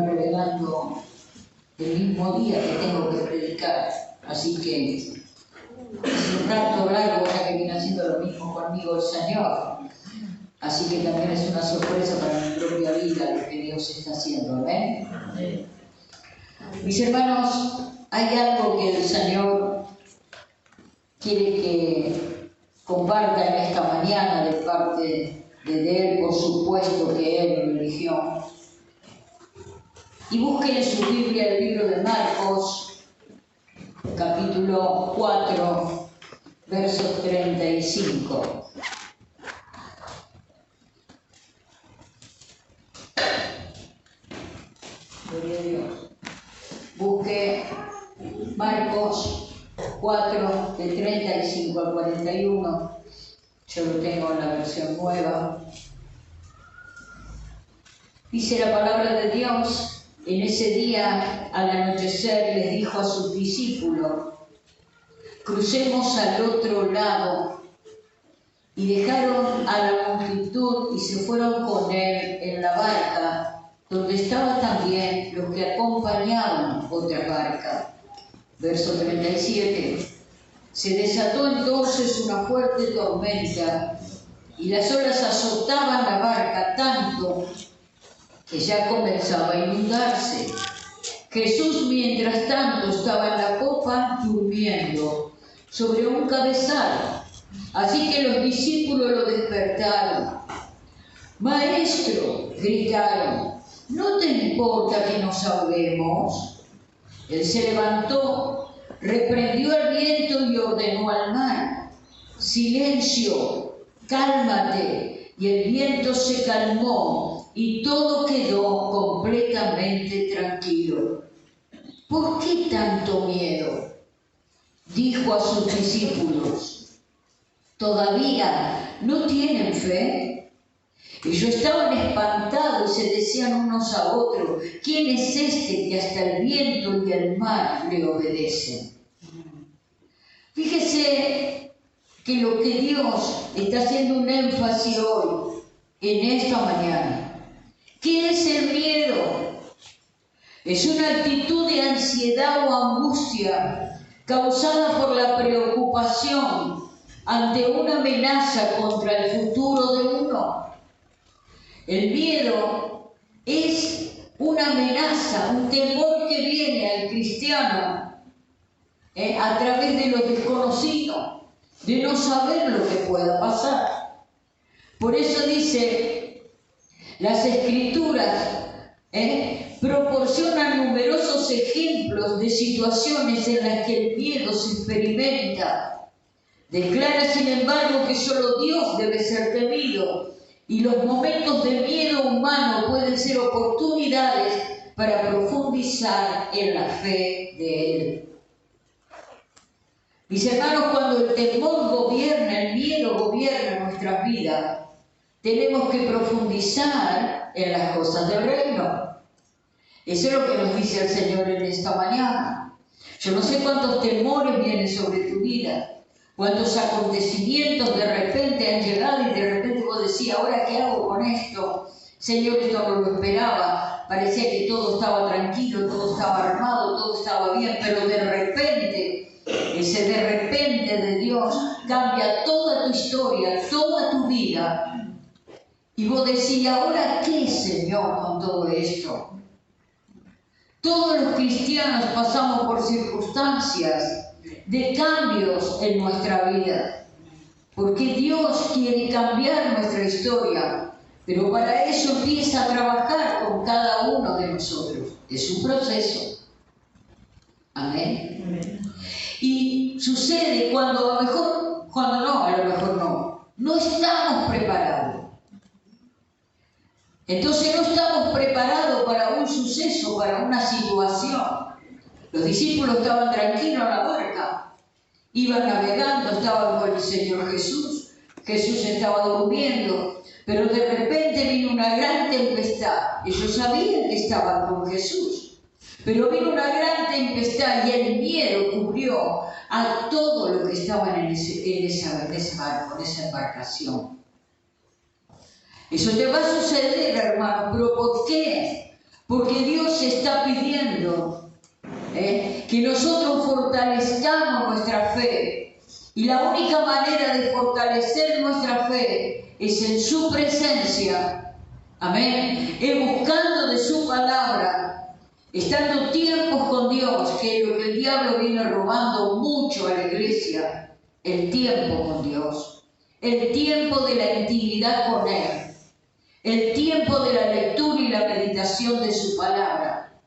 revelando el mismo día que tengo que predicar, así que hace un rato largo ya que viene haciendo lo mismo conmigo el Señor, así que también es una sorpresa para mi propia vida lo que Dios está haciendo, ¿amén? Mis hermanos, hay algo que el Señor quiere que comparta en esta mañana de parte de Él, por supuesto que Él me eligió. Y busquen en su Biblia el libro de Marcos, capítulo 4, versos 35. Gloria a Dios. Busque Marcos 4, de 35 al 41. Yo lo tengo en la versión nueva. Dice la palabra de Dios: en ese día, al anochecer, les dijo a sus discípulos: crucemos al otro lado. Y dejaron a la multitud y se fueron con él en la barca, donde estaban también los que acompañaban otra barca. Verso 37. Se desató entonces una fuerte tormenta, y las olas azotaban la barca tanto que ya comenzaba a inundarse. Jesús, mientras tanto, estaba en la popa durmiendo sobre un cabezal. Así que los discípulos lo despertaron. «Maestro», gritaron, «¿no te importa que nos ahoguemos?». Él se levantó, reprendió al viento y ordenó al mar: «Silencio, cálmate». Y el viento se calmó y todo quedó completamente tranquilo. «¿Por qué tanto miedo?», dijo a sus discípulos. ¿Todavía no tienen fe? Ellos estaban espantados y se decían unos a otros: ¿quién es este que hasta el viento y el mar le obedecen? Fíjese que lo que Dios está haciendo un énfasis hoy, en esta mañana. ¿Qué es el miedo? Es una actitud de ansiedad o angustia causada por la preocupación ante una amenaza contra el futuro de uno. El miedo es una amenaza, un temor que viene al cristiano a través de lo desconocido, de no saber lo que pueda pasar. Por eso dice, las Escrituras proporcionan numerosos ejemplos de situaciones en las que el miedo se experimenta. Declara, sin embargo, que solo Dios debe ser temido, y los momentos de miedo humano pueden ser oportunidades para profundizar en la fe de Él. Mis hermanos, cuando el temor gobierna, el miedo gobierna nuestras vidas, tenemos que profundizar en las cosas del reino. Eso es lo que nos dice el Señor en esta mañana. Yo no sé cuántos temores vienen sobre tu vida, cuántos acontecimientos de repente han llegado y de repente vos decís: ¿ahora qué hago con esto? Señor, esto no lo esperaba. Parecía que todo estaba tranquilo, todo estaba armado, todo estaba bien, pero de repente, ese de repente de Dios cambia toda tu historia, toda tu vida. Y vos decís: ¿ahora qué, Señor, con todo esto? Todos los cristianos pasamos por circunstancias de cambios en nuestra vida, porque Dios quiere cambiar nuestra historia, pero para eso empieza a trabajar con cada uno de nosotros. Es un proceso. Amén. Amén. Y sucede cuando a lo mejor no estamos preparados. Entonces no estamos preparados para un suceso, para una situación. Los discípulos estaban tranquilos en la barca, iban navegando, estaban con el Señor Jesús. Jesús estaba durmiendo, pero de repente vino una gran tempestad. Ellos sabían que estaban con Jesús, pero vino una gran tempestad y el miedo cubrió a todo lo que estaban en ese barco, en esa embarcación. Eso te va a suceder, hermano, pero ¿por qué? Porque Dios está pidiendo que nosotros fortalezcamos nuestra fe. Y la única manera de fortalecer nuestra fe es en su presencia. Amén. Es buscando de su palabra, estando tiempos con Dios, que es lo que el diablo viene robando mucho a la iglesia. El tiempo con Dios, el tiempo de la intimidad con Él, el tiempo de la lectura y la meditación de su palabra.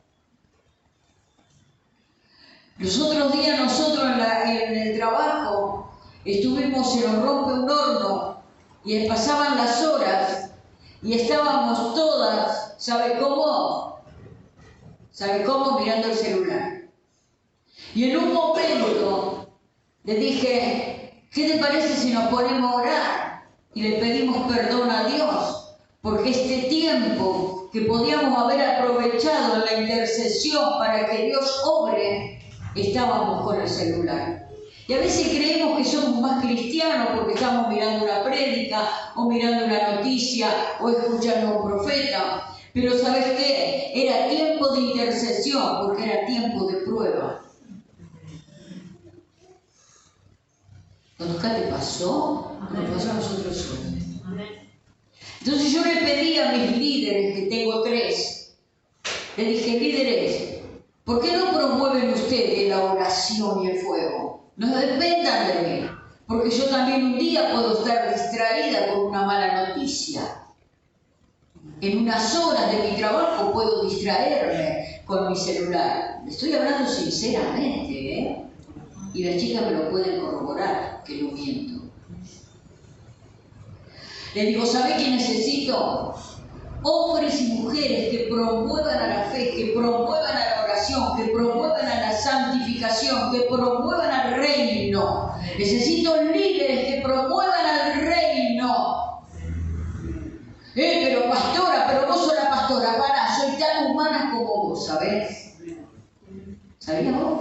Los otros días nosotros en el trabajo estuvimos en un rompe un horno y pasaban las horas y estábamos todas, ¿sabe cómo? ¿Sabe cómo? Mirando el celular. Y en un momento le dije, ¿qué te parece si nos ponemos a orar y le pedimos perdón a Dios? Porque este tiempo que podíamos haber aprovechado en la intercesión para que Dios obre, estábamos con el celular. Y a veces creemos que somos más cristianos porque estamos mirando una prédica o mirando una noticia o escuchando a un profeta. Pero ¿sabes qué? Era tiempo de intercesión porque era tiempo de prueba. ¿Nunca te pasó? Nos pasó a nosotros solos. Entonces yo le pedí a mis líderes, que tengo 3, le dije, líderes, ¿por qué no promueven ustedes la oración y el fuego? No dependan de mí, porque yo también un día puedo estar distraída con una mala noticia. En unas horas de mi trabajo puedo distraerme con mi celular. Le estoy hablando sinceramente, ¿eh? Y las chicas me lo pueden corroborar, que no miento. Le digo, ¿sabe qué necesito? Hombres y mujeres que promuevan a la fe, que promuevan a la oración, que promuevan a la santificación, que promuevan al reino. Necesito líderes que promuevan al reino. Pero pastora, pero vos sos la pastora, pará, soy tan humana como vos, ¿sabés? ¿Sabías vos?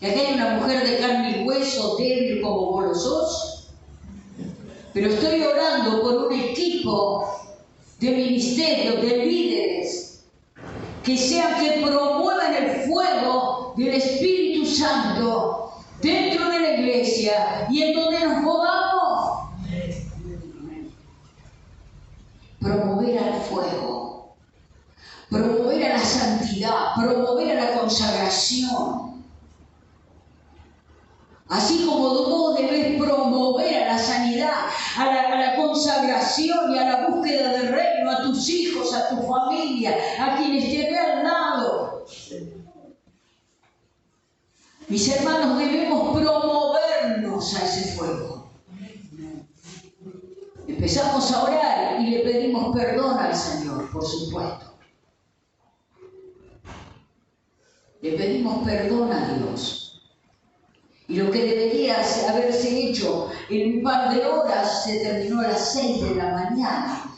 Que aquí hay una mujer de carne y hueso, débil como vos lo sos. Pero estoy orando por un equipo de ministerios, de líderes, que promuevan el fuego del Espíritu Santo dentro de la iglesia y en donde nos podamos. Promover al fuego, promover a la santidad, promover a la consagración. Así como vos debes promover a la sanidad, a la consagración y a la búsqueda del reino, a tus hijos, a tu familia, a quienes te ven al lado. Mis hermanos, debemos promovernos a ese fuego. Empezamos a orar y le pedimos perdón al Señor, por supuesto. Le pedimos perdón a Dios. Y lo que debería haberse hecho en un par de horas se terminó a las 6 de la mañana.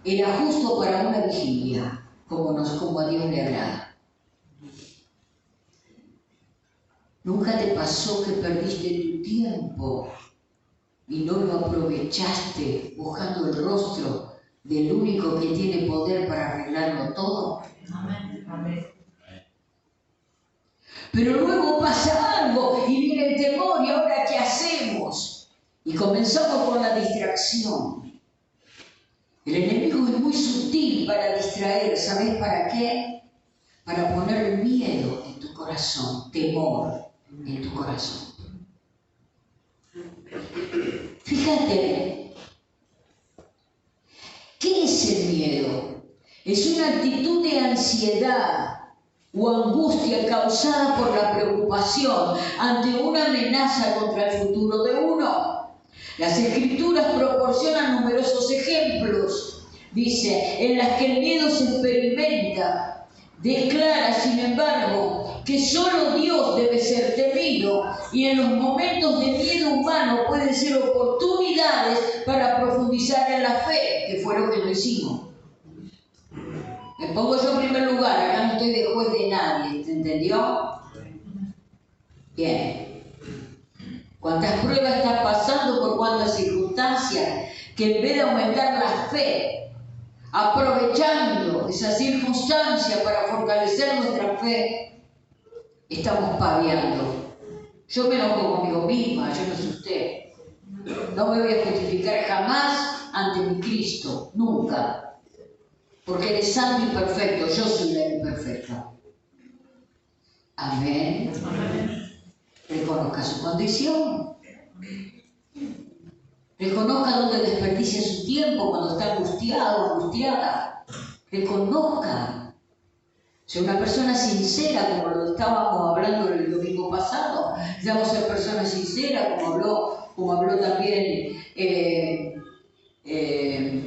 Era justo para una vigilia, como a Dios le agrada. ¿Nunca te pasó que perdiste tu tiempo y no lo aprovechaste buscando el rostro del único que tiene poder para arreglarlo todo? Amén. Amén. Pero luego pasa algo y viene el temor, ¿y ahora qué hacemos? Y comenzamos con la distracción. El enemigo es muy sutil para distraer, ¿sabes para qué? Para poner miedo en tu corazón, temor en tu corazón. Fíjate, ¿qué es el miedo? Es una actitud de ansiedad o angustia causada por la preocupación ante una amenaza contra el futuro de uno. Las Escrituras proporcionan numerosos ejemplos, dice, en las que el miedo se experimenta. Declara, sin embargo, que solo Dios debe ser temido y en los momentos de miedo humano pueden ser oportunidades para profundizar en la fe, que fue lo que no hicimos. Me pongo yo en primer lugar, acá no estoy de juez de nadie, ¿te entendió? Bien. ¿Cuántas pruebas estás pasando, por cuántas circunstancias? que en vez de aumentar la fe, aprovechando esa circunstancia para fortalecer nuestra fe, estamos paviando. Yo me enojo conmigo misma, yo no sé usted. No me voy a justificar jamás ante mi Cristo, nunca. Porque Él es santo y perfecto, yo soy la imperfecta. Amén. Amén. Reconozca su condición. Reconozca dónde desperdicia su tiempo cuando está angustiado, angustiada. Reconozca. Sea una persona sincera, como lo estábamos hablando el domingo pasado. Debemos ser personas sinceras, como habló también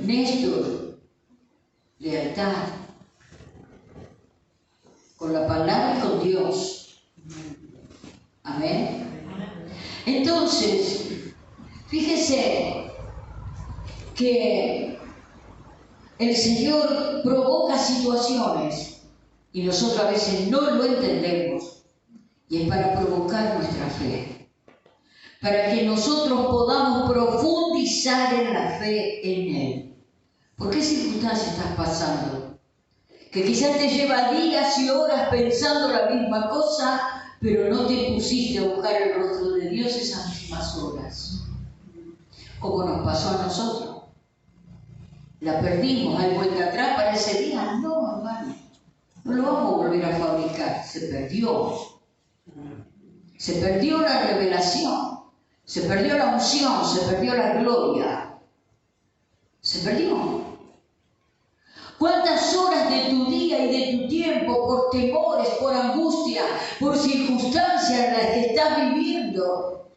Néstor. Lealtad. Con la palabra y con Dios. Amén. Entonces, fíjese que el Señor provoca situaciones y nosotros a veces no lo entendemos, y es para provocar nuestra fe, para que nosotros podamos profundizar en la fe en Él. ¿Por qué circunstancia estás pasando? Que quizás te lleva días y horas pensando la misma cosa, pero no te pusiste a buscar el rostro de Dios esas mismas horas. Como nos pasó a nosotros. La perdimos, hay vuelta atrás para ese día. No, hermano, no lo vamos a volver a fabricar. Se perdió. Se perdió la revelación. Se perdió la unción. Se perdió la gloria. Se perdió. ¿Cuántas horas de tu día y de tu tiempo, por temores, por angustia, por circunstancias en las que estás viviendo,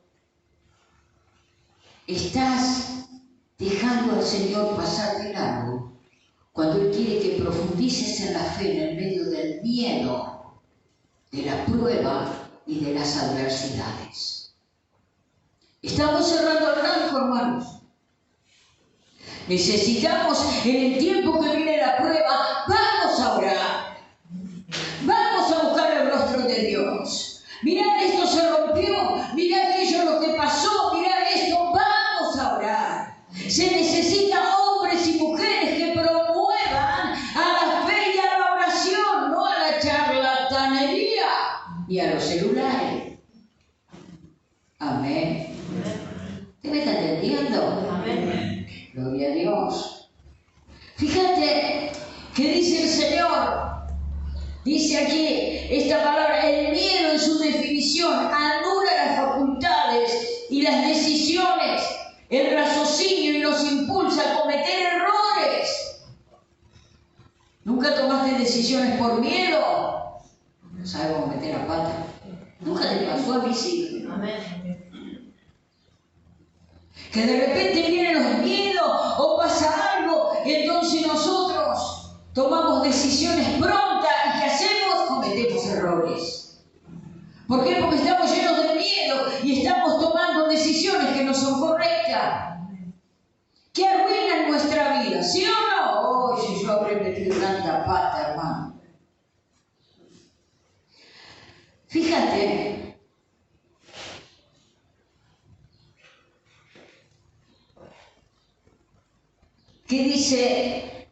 estás dejando al Señor pasar de largo cuando Él quiere que profundices en la fe en el medio del miedo, de la prueba y de las adversidades? Estamos cerrando el blanco, hermanos. Necesitamos, en el tiempo que viene la prueba, vamos a orar. Vamos a buscar el rostro de Dios. Mirá, esto se rompió. Mirá aquello lo que pasó. Mirá esto. Vamos a orar. Se necesita hombres y mujeres que promuevan a la fe y a la oración, no a la charlatanería y a los celulares. Amén. ¿Usted me está entendiendo? Amén. Gloria a Dios. Fíjate que dice el Señor, dice aquí esta palabra, el miedo en su definición anula las facultades y las decisiones, el raciocinio y nos impulsa a cometer errores. ¿Nunca tomaste decisiones por miedo? No sabes cómo meter la pata. ¿Nunca te pasó? A mí sí. Amén. Que de repente vienen los miedos o pasa algo y entonces nosotros tomamos decisiones prontas y ¿qué hacemos? Cometemos errores. ¿Por qué? Porque estamos llenos de miedo y estamos tomando decisiones que no son correctas, que arruinan nuestra vida, ¿sí o no? Oh, si yo habré metido tanta pata, hermano. Fíjate que dice,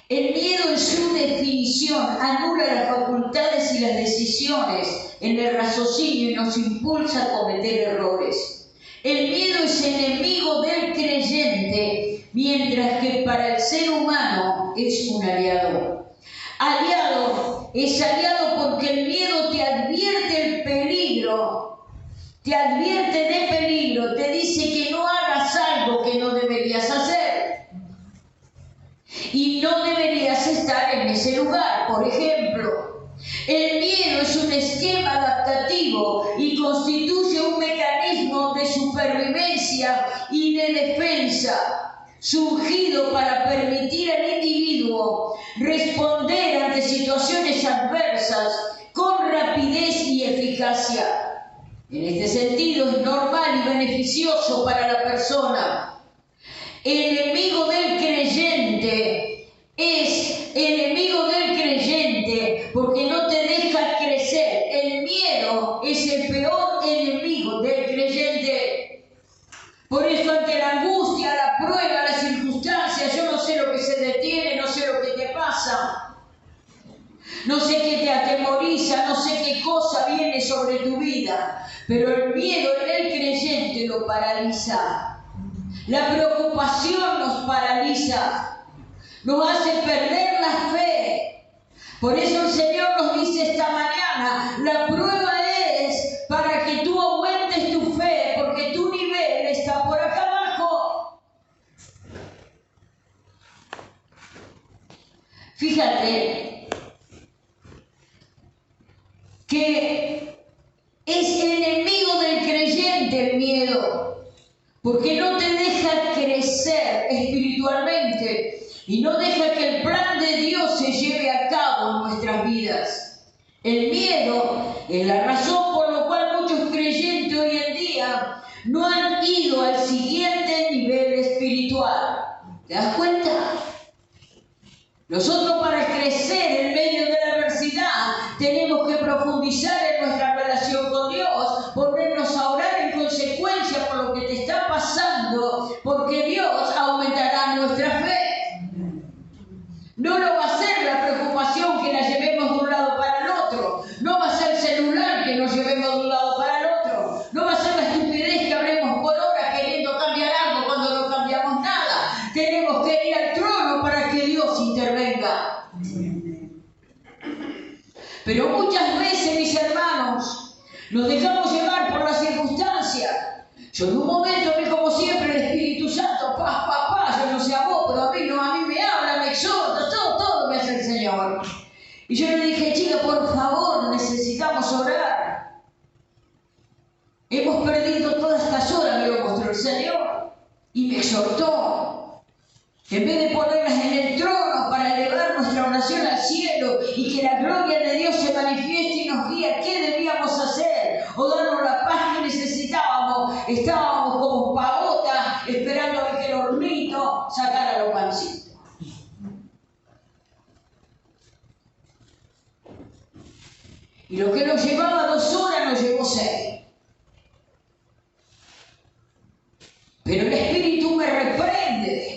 el miedo en su definición anula las facultades y las decisiones en el raciocinio y nos impulsa a cometer errores. El miedo es enemigo del creyente, mientras que para el ser humano es un aliado. Aliado es aliado porque el miedo te advierte el peligro, te advierte de peligro, te dice que no hagas algo que no deberías hacer. Y no deberías estar en ese lugar. Por ejemplo, el miedo es un esquema adaptativo y constituye un mecanismo de supervivencia y de defensa, surgido para permitir al individuo responder ante situaciones adversas con rapidez y eficacia. En este sentido, es normal y beneficioso para la persona. El enemigo del creyente es enemigo del creyente porque no te deja crecer. El miedo es el peor enemigo del creyente. Por eso ante la angustia, la prueba, la te atemoriza, no sé qué cosa viene sobre tu vida, pero el miedo en el creyente lo paraliza. La preocupación nos paraliza, nos hace perder la fe. Por eso el Señor nos dice esta mañana, la prueba es para que tú aumentes tu fe, porque tu nivel está por acá abajo. Fíjate que es enemigo del creyente el miedo, porque no te deja crecer espiritualmente y no deja que el plan de Dios se lleve a cabo en nuestras vidas. El miedo es la razón por la cual muchos creyentes hoy en día no han ido al siguiente nivel espiritual. ¿Te das cuenta? Nosotros para crecer en medio de la adversidad tenemos que profundizar en nuestra relación con Dios, ponernos a orar en consecuencia por lo que te está pasando, porque Dios aumentará nuestra fe. No lo va a ser la preocupación que la llevemos de un lado para el otro, no va a ser el celular que nos llevemos de un lado para el otro, no va a ser la estupidez que hablemos por horas queriendo cambiar algo cuando no cambiamos nada. Tenemos que ir al trono para que Dios intervenga. Pero muchas veces, mis hermanos, nos dejamos llevar por las circunstancias. Yo en un momento vi como siempre el Espíritu Santo, yo no sé a vos, pero a mí me habla, me exhorta, todo me hace el Señor. Y yo le dije, chica, por favor, necesitamos orar. Hemos perdido todas estas horas, me lo mostró el Señor. Y me exhortó. En vez de ponerlas en el trono para elevar nuestra oración al cielo y que la gloria de Dios se manifieste y nos guíe, ¿qué debíamos hacer? O darnos la paz que necesitábamos. Estábamos como pavotas esperando a que el hornito sacara los pancitos. Y lo que nos llevaba 2 horas nos llevó 6. Pero el Espíritu me reprende.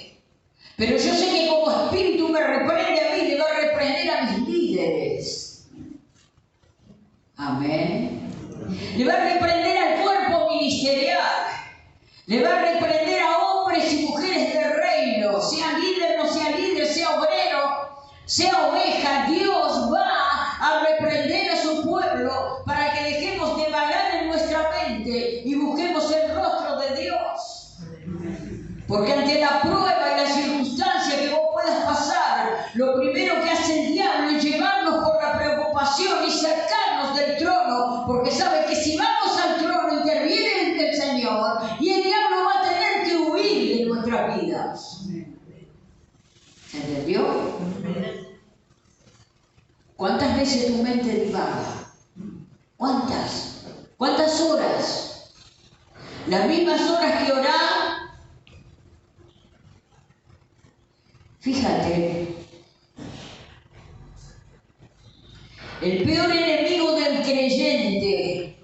Pero yo sé que como Espíritu me reprende a mí, le va a reprender a mis líderes. Amén. Le va a reprender al cuerpo ministerial. Le va a reprender a hombres y mujeres del reino. Sea líder, no sea líder, sea obrero, sea oveja. Dios va a reprender a su pueblo para que dejemos de vagar en nuestra mente y busquemos el rostro de Dios. Porque ante la prueba y la circunstancia que vos puedas pasar, lo primero que hace el diablo es llevarnos por la preocupación y sacarnos del trono, porque sabe que si vamos al trono interviene el Señor y el diablo va a tener que huir de nuestras vidas. ¿Se entendió? ¿Cuántas veces tu mente divaga? ¿Cuántas? ¿Cuántas horas? Las mismas horas que orás. Fíjate, el peor enemigo del creyente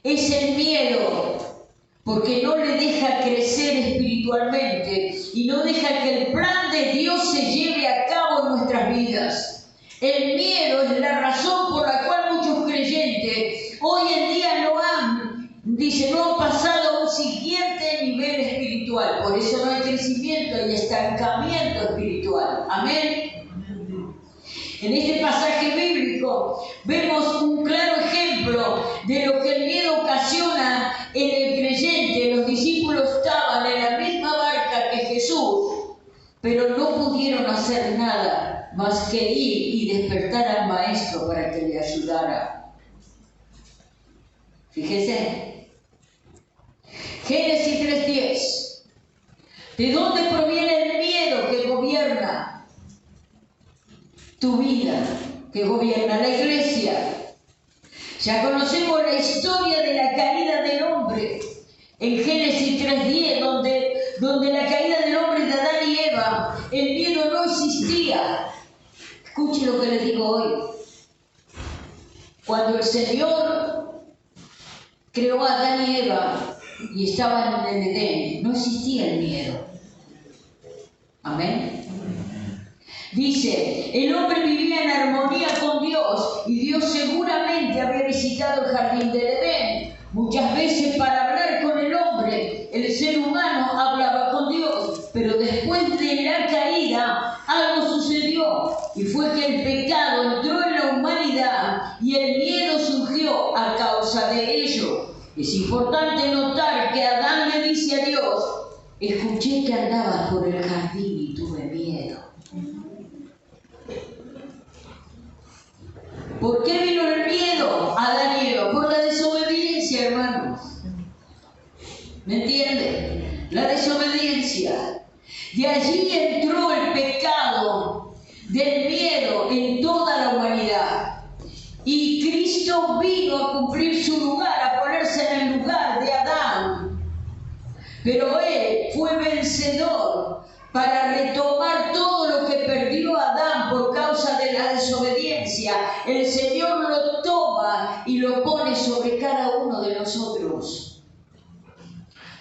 es el miedo, porque no le deja crecer espiritualmente y no deja que el plan de Dios se lleve a cabo en nuestras vidas. El miedo es la razón por la cual muchos creyentes hoy en día no han pasado a un siguiente nivel espiritual. Por eso no hay crecimiento y estancamiento espiritual. Amén. En este pasaje bíblico vemos un claro ejemplo de lo que el miedo ocasiona en el creyente. Los discípulos estaban en la misma barca que Jesús, pero no pudieron hacer nada más que ir y despertar al maestro para que le ayudara. Fíjese. Génesis 3:10. ¿De dónde proviene el miedo que gobierna tu vida, que gobierna la iglesia? Ya conocemos la historia de la caída del hombre en Génesis 3:10, donde la caída del hombre de Adán y Eva, el miedo no existía. Escuche lo que les digo hoy. Cuando el Señor creó a Adán y Eva y estaban en el Edén, no existía el miedo. Amén. Dice, el hombre vivía en armonía con Dios y Dios seguramente había visitado el jardín del Edén. Muchas veces para hablar con el hombre, el ser humano hablaba con Dios, pero después de la caída algo sucedió y fue que el pecado entró en la humanidad y el miedo surgió a causa de ello. Es importante notar que Adán le dice a Dios, escuché que andabas por el jardín y tuve miedo. ¿Por qué vino el miedo a Adán y Eva? Por la desobediencia, hermanos. ¿Me entienden? La desobediencia. De allí entró el pecado del miedo en toda la humanidad. Y Cristo vino a cumplir su lugar, a ponerse en el lugar de Adán. Pero Él fue vencedor para retomar todo lo que perdió Adán por causa de la desobediencia. El Señor lo toma y lo pone sobre cada uno de nosotros.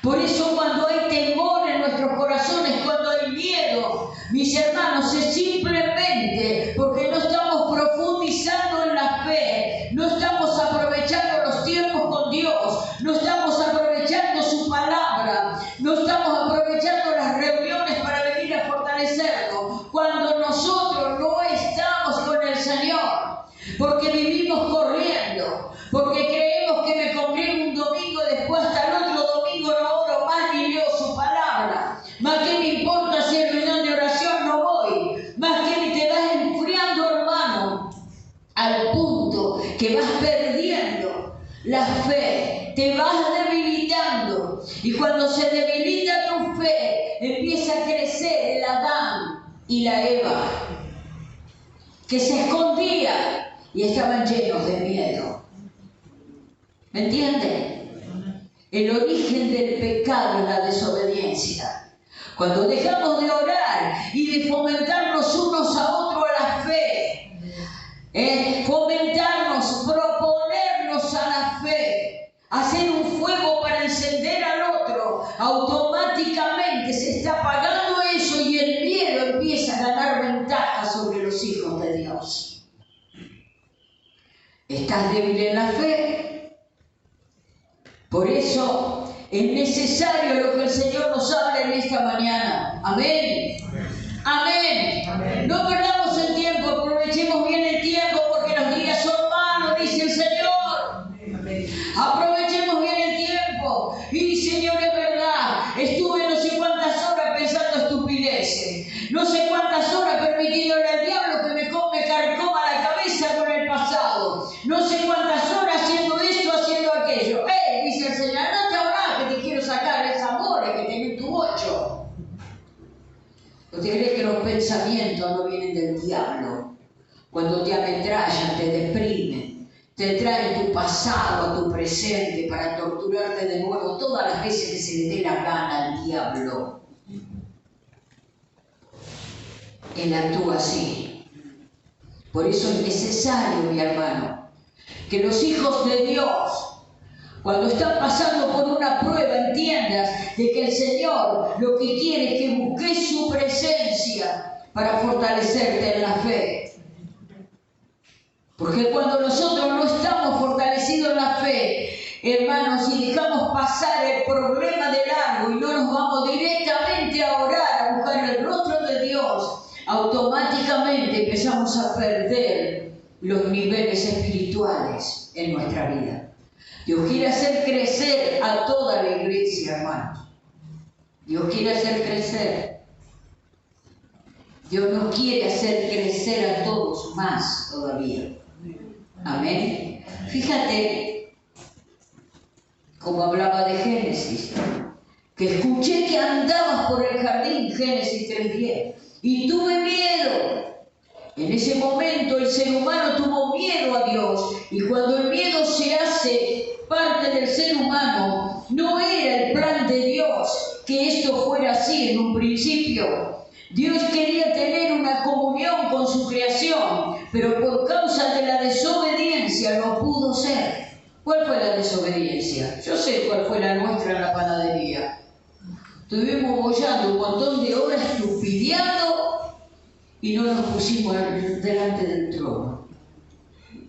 Por eso cuando hay temor en nuestros corazones, cuando hay miedo, mis hermanos, es simplemente porque no estamos profundizando en la fe, no estamos aprovechando los tiempos con Dios, no estamos aprovechando su palabra, no estamos aprovechando las reuniones para venir a fortalecernos, cuando nosotros no estamos con el Señor, porque vivimos corriendo, porque creemos que me congrego un domingo, después hasta el otro domingo no oro más ni leo su palabra. Más que me importa si es reunión de oración, no voy. Más que te vas enfriando, hermano, al punto que vas perdiendo la fe, te vas debilitando. Y cuando se debilita tu fe, empieza a crecer el Adán y la Eva, que se escondían y estaban llenos de miedo. ¿Me entienden? El origen del pecado es la desobediencia. Cuando dejamos de orar y de fomentarnos unos a otros a la fe, fomentarnos, proponernos a la fe, hacer un fuego para encender al otro, automáticamente se está apagando eso y el miedo empieza a ganar ventaja sobre los hijos de Dios. ¿Estás débil en la fe? Por eso es necesario lo que el Señor nos habla en esta mañana. Amén. Amén. Amén. No perdamos el tiempo, aprovechemos bien el tiempo porque los días son malos, dice el Señor. Amén. Aprovechemos bien el tiempo. Y Señor, es verdad, estuve no sé cuántas horas pensando estupideces, no sé cuántas horas permitiéndole al diablo que me carcoma la cabeza con el pasado, no sé cuántas horas haciendo esto, haciendo aquello. Dice el Señor, no te habrá que te quiero sacar esos amores que tenés en tu bocho. ¿Usted cree que los pensamientos no vienen del diablo? Cuando te ametrallan, te deprimen, te traen tu pasado a tu presente para torturarte de nuevo todas las veces que se le dé la gana al diablo. Él actúa así. Por eso es necesario, mi hermano, que los hijos de Dios, cuando están pasando por una prueba, entiendas de que el Señor lo que quiere es que busques su presencia para fortalecerte en la fe. Porque cuando nosotros no estamos fortalecidos en la fe, hermanos, si dejamos pasar el problema de largo y no nos vamos directamente a orar, a buscar el rostro de Dios, automáticamente empezamos a perder los niveles espirituales en nuestra vida. Dios quiere hacer crecer a toda la iglesia, hermanos. Dios quiere hacer crecer. Dios nos quiere hacer crecer a todos más todavía. Amén. Fíjate como hablaba de Génesis, que escuché que andabas por el jardín, Génesis 3:10, y tuve miedo. En ese momento el ser humano tuvo miedo a Dios, y cuando el miedo se hace parte del ser humano, no era el plan de Dios que esto fuera así en un principio. Dios quería tener una comunión con su creación, pero por causa de la desobediencia no pudo ser. ¿Cuál fue la desobediencia? Yo sé cuál fue la nuestra en la panadería. Estuvimos bollando un montón de horas estupideando y no nos pusimos delante del trono.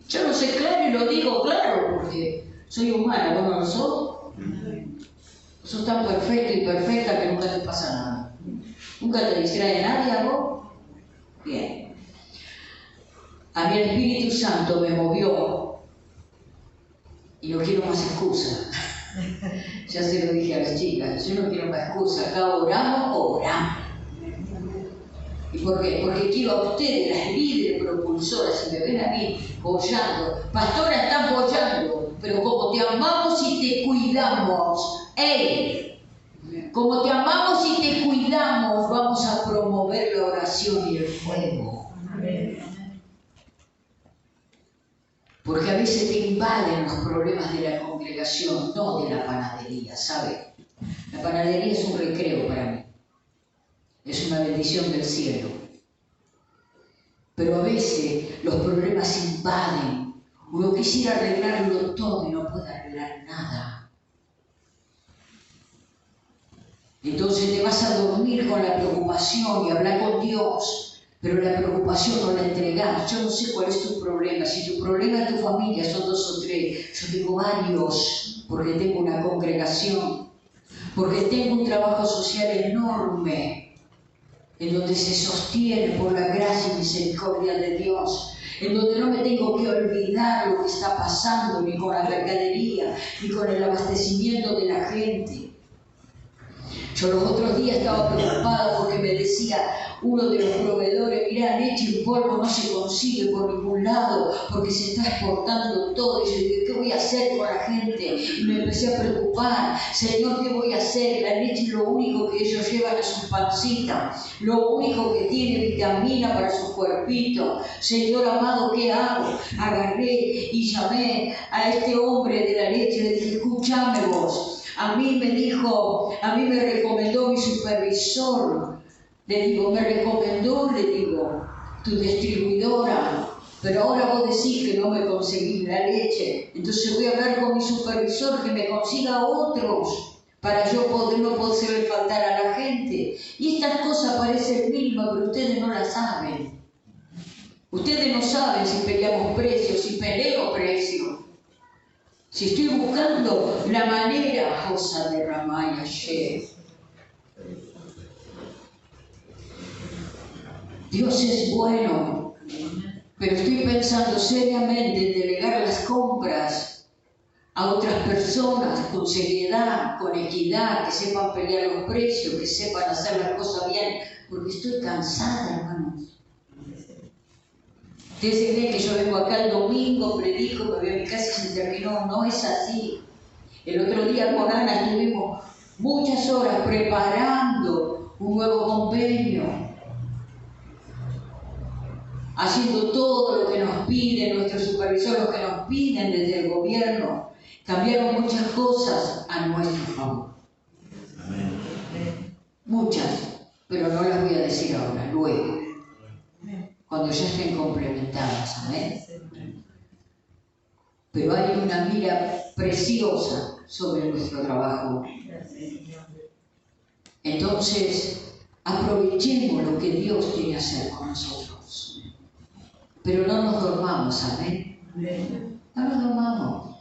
Yo lo sé claro y lo digo claro porque soy humana, ¿vos no lo sos? Sos tan perfecto y perfecta que nunca te pasa nada. Nunca te distrae nadie a vos. Bien. A mí el Espíritu Santo me movió y no quiero más excusas. Ya se lo dije a las chicas, yo no quiero más excusas. Acá oramos. ¿Y por qué? Porque quiero a ustedes, las líderes propulsoras, si me ven a mí bollando, pastora, están bollando, pero como te amamos y te cuidamos, ¡ey! Como te amamos y te cuidamos, vamos a promover la oración y el fuego. Porque a veces te invaden los problemas de la congregación, no de la panadería, ¿sabe? La panadería es un recreo para mí. Es una bendición del cielo. Pero a veces los problemas invaden. Uno quisiera arreglarlo todo y no puede arreglar nada. Entonces te vas a dormir con la preocupación y hablar con Dios, pero la preocupación no la entregás. Yo no sé cuál es tu problema. Si tu problema es tu familia, son 2 o 3. Yo tengo varios, porque tengo una congregación, porque tengo un trabajo social enorme, en donde se sostiene por la gracia y misericordia de Dios, en donde no me tengo que olvidar lo que está pasando, ni con la mercadería, ni con el abastecimiento de la gente. Yo los otros días estaba preocupado porque me decía uno de los proveedores, mirá, leche en polvo no se consigue por ningún lado porque se está exportando todo. Y yo dije, ¿qué voy a hacer con la gente? Y me empecé a preocupar. Señor, ¿qué voy a hacer? La leche es lo único que ellos llevan a sus pancitas, lo único que tiene vitamina para su cuerpito. Señor amado, ¿qué hago? Agarré y llamé a este hombre de la leche y le dije, escúchame vos. A mí me recomendó mi supervisor. Le digo, tu distribuidora. Pero ahora vos decís que no me conseguís la leche. Entonces voy a hablar con mi supervisor que me consiga otros para yo no poder faltar a la gente. Y estas cosas parecen mínimas, pero ustedes no las saben. Ustedes no saben si peleamos precios, si peleo precios. Si estoy buscando la manera, cosa de Ramaya She. Dios es bueno, pero estoy pensando seriamente en delegar las compras a otras personas con seriedad, con equidad, que sepan pelear los precios, que sepan hacer las cosas bien, porque estoy cansada, hermanos. Ustedes se creen que yo vengo acá el domingo, predico, me voy a mi casa y se terminó. No es así. El otro día con Ana estuvimos muchas horas preparando un nuevo convenio, haciendo todo lo que nos piden nuestros supervisores, lo que nos piden desde el gobierno. Cambiaron muchas cosas a nuestro favor. Muchas, pero no las voy a decir ahora, luego, cuando ya estén complementadas, amén. Pero hay una mira preciosa sobre nuestro trabajo. Entonces, aprovechemos lo que Dios quiere hacer con nosotros. Pero no nos dormamos, amén. No nos dormamos.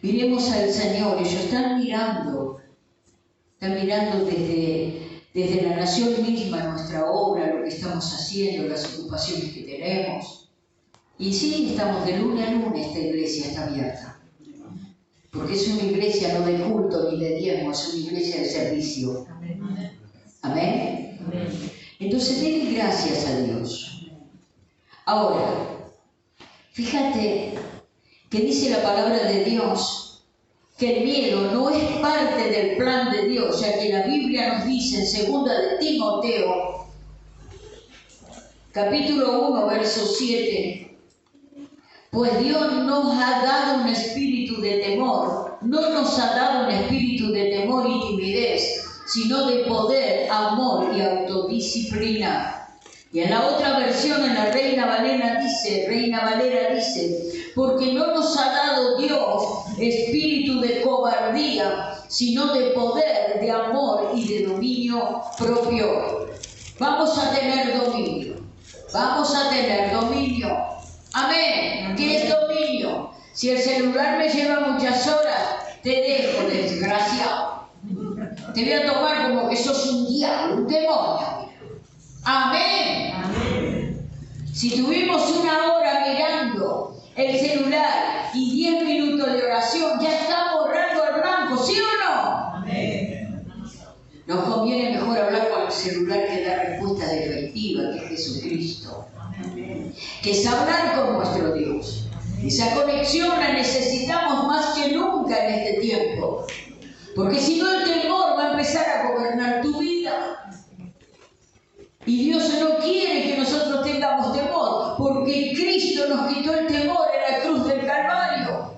Miremos al Señor. Ellos están mirando desde la nación misma nuestra obra, lo que estamos haciendo, las ocupaciones que tenemos. Y sí, estamos de lunes a lunes, esta iglesia está abierta. Porque es una iglesia no de culto ni de diezmo, es una iglesia de servicio. Amén. Entonces, denle gracias a Dios. Ahora, fíjate que dice la palabra de Dios que el miedo no es parte del plan de Dios, ya que la Biblia nos dice en 2 de Timoteo, capítulo 1, verso 7, pues Dios nos ha dado un espíritu de temor, no nos ha dado un espíritu de temor y timidez, sino de poder, amor y autodisciplina. Y en la otra versión, en la Reina Valera dice, porque no nos ha dado Dios espíritu de cobardía, sino de poder, de amor y de dominio propio. vamos a tener dominio. Vamos a tener dominio. Amén. ¿Qué es dominio? Si el celular me lleva muchas horas, te dejo, desgraciado. Te voy a tomar como que sos un diablo, un demonio. Amén. Amén. Si tuvimos una hora mirando el celular y 10 minutos de oración, ya estamos borrando el blanco, ¿sí o no? Amén. Nos conviene mejor hablar con el celular que dar respuestas efectivas, que es Jesucristo. Amén. Que es hablar con nuestro Dios. Esa conexión la necesitamos más que nunca en este tiempo. Porque si no, el temor va a empezar a gobernar tu vida. Y Dios no quiere que nosotros tengamos temor, porque Cristo nos quitó el temor en la cruz del Calvario.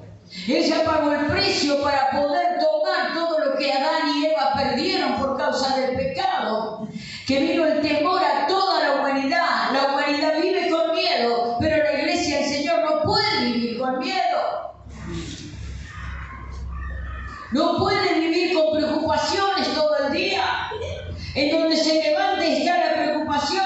Ella pagó el precio para poder tomar todo lo que Adán y Eva perdieron por causa del pecado. Que vino el temor a toda la humanidad. La humanidad vive con miedo, pero la iglesia del Señor no puede vivir con miedo. No puede vivir con preocupaciones todo el día. En donde se levanta y está la preocupación.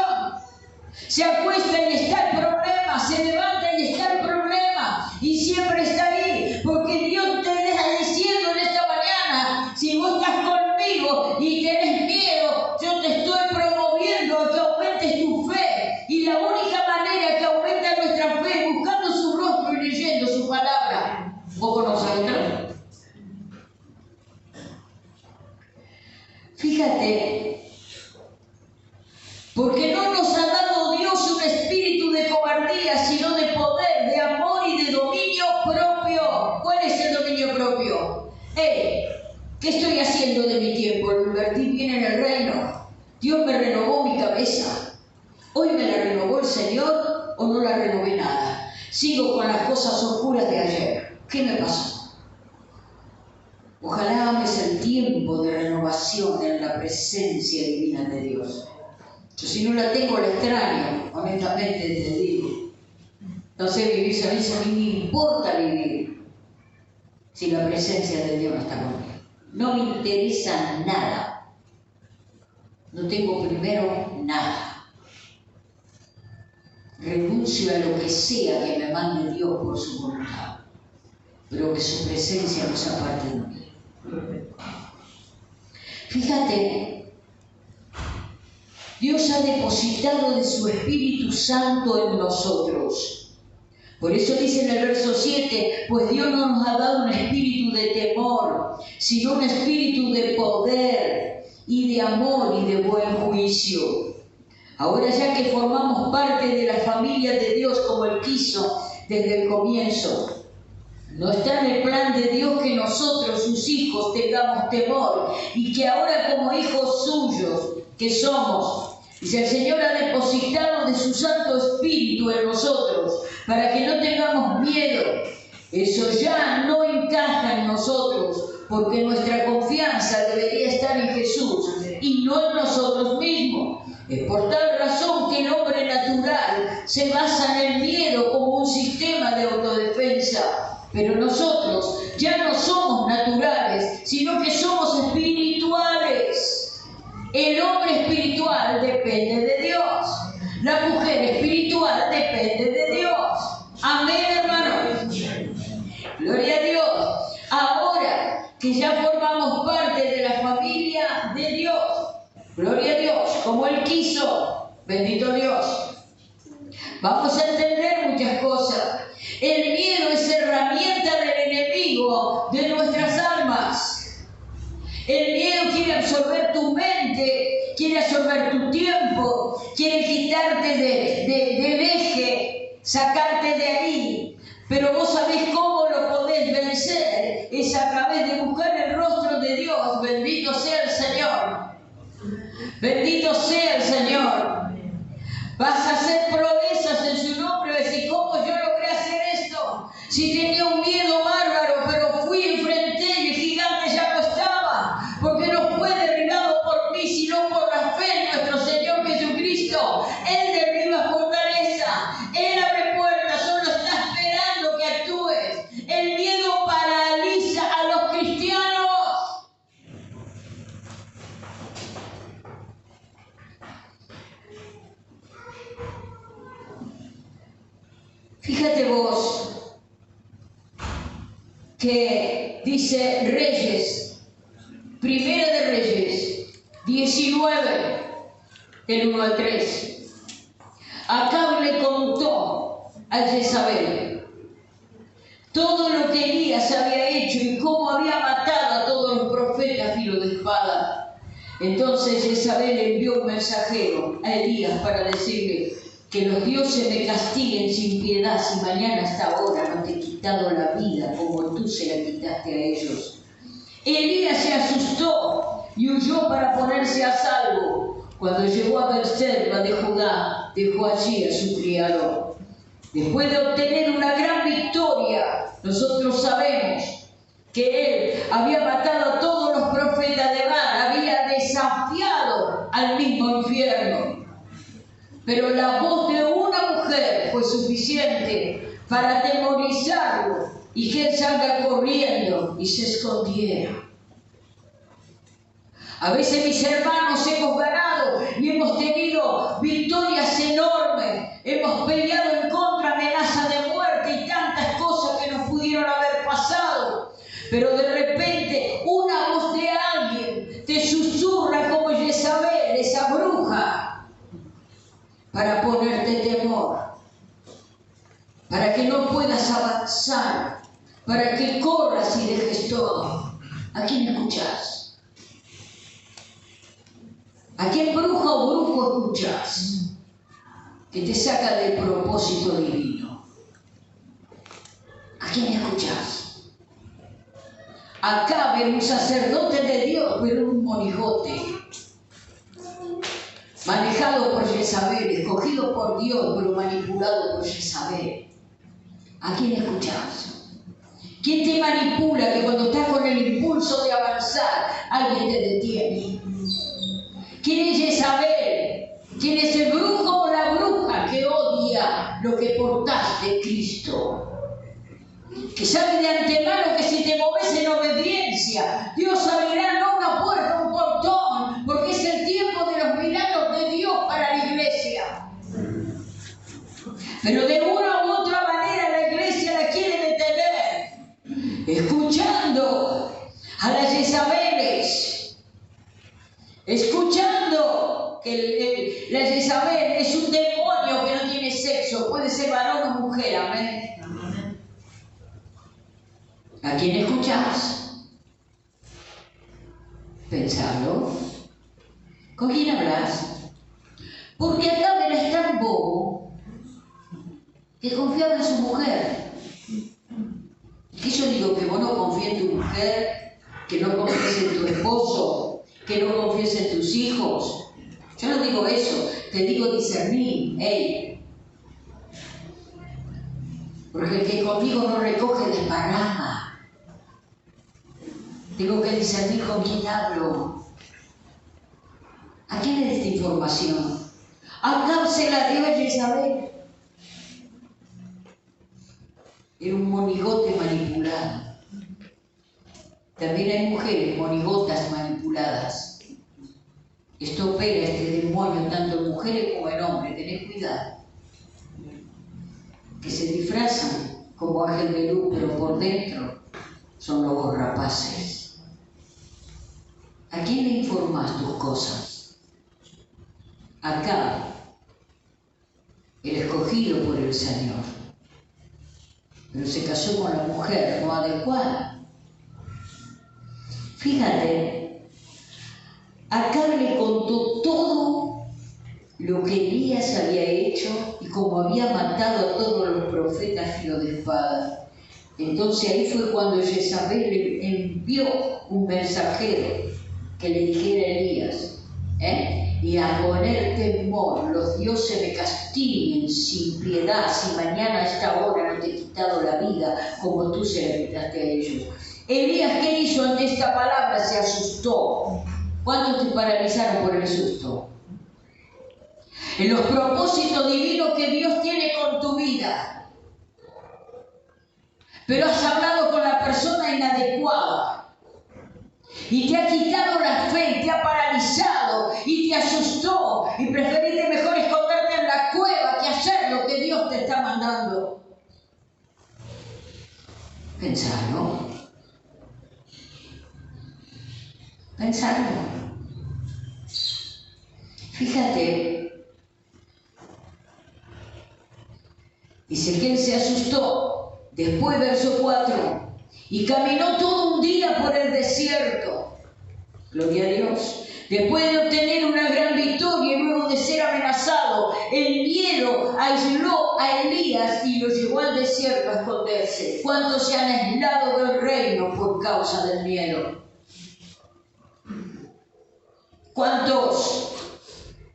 Se acuesta y está el problema. Se levanta y está el problema. Y siempre está ahí. Porque Dios te deja diciendo en esta mañana, si vos estás conmigo y tenés miedo, yo te estoy promoviendo a que aumentes tu fe. Y la única manera que aumenta nuestra fe es buscando su rostro y leyendo su palabra. ¿Vos conocés esto? Fíjate, porque no nos ha dado Dios un espíritu de cobardía, sino de poder, de amor y de dominio propio. ¿Cuál es el dominio propio? ¿Qué estoy haciendo de mi tiempo? ¿Lo invertí bien en el reino? ¿Dios me renovó mi cabeza? ¿Hoy me la renovó el Señor o no la renové nada? Sigo con las cosas oscuras de ayer. ¿Qué me pasó? Ojalá ames el tiempo de renovación en la presencia divina de Dios. Yo si no la tengo la extraño, honestamente te digo. No sé vivir, ¿sabes? A mí me importa vivir si la presencia de Dios no está conmigo. No me interesa nada. No tengo primero nada. Renuncio a lo que sea que me mande Dios por su voluntad, pero que su presencia no sea parte de mí. Fíjate, Dios ha depositado de su Espíritu Santo en nosotros. Por eso dice en el verso 7, pues Dios no nos ha dado un espíritu de temor, sino un espíritu de poder y de amor y de buen juicio. Ahora ya que formamos parte de la familia de Dios como Él quiso desde el comienzo, no está en el plan de Dios que nosotros, sus hijos, tengamos temor y que ahora como hijos suyos que somos, dice el Señor ha depositado de su Santo Espíritu en nosotros para que no tengamos miedo. Eso ya no encaja en nosotros porque nuestra confianza debería estar en Jesús y no en nosotros mismos. Es por tal razón que el hombre natural se basa en el miedo como un sistema de autodefensa. Pero nosotros ya no somos naturales, sino que somos espirituales. El hombre espiritual depende de Dios. La mujer espiritual depende de Dios. Amén, hermanos. Gloria a Dios. Ahora que ya formamos parte de la familia de Dios, gloria a Dios, como Él quiso, bendito Dios, vamos a entender muchas cosas. El miedo es herramienta del enemigo de nuestras almas. El miedo quiere absorber tu mente, quiere absorber tu tiempo, quiere quitarte del eje, sacarte de ahí. Pero vos sabés cómo lo podés vencer. Es a través de buscar el rostro de Dios. Bendito sea el Señor. Bendito sea el Señor. Vas a hacer proezas en su nombre. Vas a decir, ¿cómo yo logré hacer esto? Si tenía un miedo bárbaro, pero fui, enfrenté y el gigante ya no estaba. Porque no fue derribado por mí, sino por la fe en nuestro Señor Jesucristo. Él derriba fortaleza. Él abre puertas. Solo está esperando que actúes. El miedo paraliza a los cristianos. que dice Reyes, Primera de Reyes, 19, del 1 al 3. Acab le contó a Jezabel todo lo que Elías había hecho y cómo había matado a todos los profetas a filo de espada. Entonces Jezabel envió un mensajero a Elías para decirle: que los dioses me castiguen sin piedad si mañana hasta ahora no te he quitado la vida como tú se la quitaste a ellos. Elías se asustó y huyó para ponerse a salvo. Cuando llegó a Berseba de Judá, dejó allí a su criado. Después de obtener una gran victoria, nosotros sabemos que él había matado a todos los profetas de Baal, había desafiado al mismo infierno. Pero la voz de una mujer fue suficiente para atemorizarlo y que él salga corriendo y se escondiera. A veces, mis hermanos, hemos ganado y hemos tenido victorias enormes. Hemos peleado en contra de amenazas de muerte y tantas cosas que nos pudieron haber pasado. Pero de repente una voz de alguien te susurra como Jezabel, esa bruja, para ponerte temor, para que no puedas avanzar, para que corras y dejes todo. ¿A quién escuchas? ¿A quién bruja o brujo escuchas? Que te saca del propósito divino. ¿A quién escuchas? Acab era un sacerdote de Dios, pero un monigote. Manejado por Jezabel, escogido por Dios, pero manipulado por Jezabel. ¿A quién escuchas? ¿Quién te manipula que cuando estás con el impulso de avanzar, alguien te detiene? ¿Quién es Jezabel? ¿Quién es el brujo o la bruja que odia lo que portás de Cristo? Que sabe de antemano que si te moves en obediencia, Dios abrirá no una puerta, un portón, porque es el tiempo de los milagros de Dios para la iglesia. Pero de una u otra manera la iglesia la quiere detener, escuchando a las Jezabeles, escuchando que la Jezabel es un demonio que no tiene sexo, puede ser varón o mujer, amén. ¿A quién escuchás? Pensalo. ¿Con quién hablas? Porque acá eres tan bobo que confiaba en su mujer. ¿Qué yo digo? Que vos no confíes en tu mujer, que no confíes en tu esposo, que no confíes en tus hijos. Yo no digo eso, te digo discernir. Hey. Porque el que conmigo no recoge desparrama. Tengo que discernir con quién hablo. ¿A quién le da esta información? Acab se la dio a Jezabel. Era un monigote manipulado. También hay mujeres monigotas manipuladas. Esto opera este demonio tanto en mujeres como en hombres. Tened cuidado. Que se disfrazan como ángel de luz, pero por dentro son lobos rapaces. ¿A quién le informas tus cosas? Acab, el escogido por el Señor, pero se casó con la mujer no adecuada. Fíjate, Acab le contó todo lo que Elías había hecho y cómo había matado a todos los profetas a filo de espada. Entonces ahí fue cuando Jezabel le envió un mensajero que le dijera a Elías, y a poner temor, los dioses me castiguen sin piedad, si mañana a esta hora no te he quitado la vida como tú se la quitaste a ellos. Elías, ¿qué hizo ante esta palabra? Se asustó. ¿Cuántos te paralizaron por el susto? En los propósitos divinos que Dios tiene con tu vida. Pero has hablado con la persona inadecuada. Y te ha quitado la fe, te ha paralizado y te asustó. Y preferiste mejor esconderte en la cueva que hacer lo que Dios te está mandando. Pensarlo. Pensarlo. Fíjate, dice que él se asustó, después verso 4, y caminó todo un día por el desierto. Gloria a Dios. Después de obtener una gran victoria y luego de ser amenazado, el miedo aisló a Elías y lo llevó al desierto a esconderse. ¿Cuántos se han aislado del reino por causa del miedo? ¿Cuántos?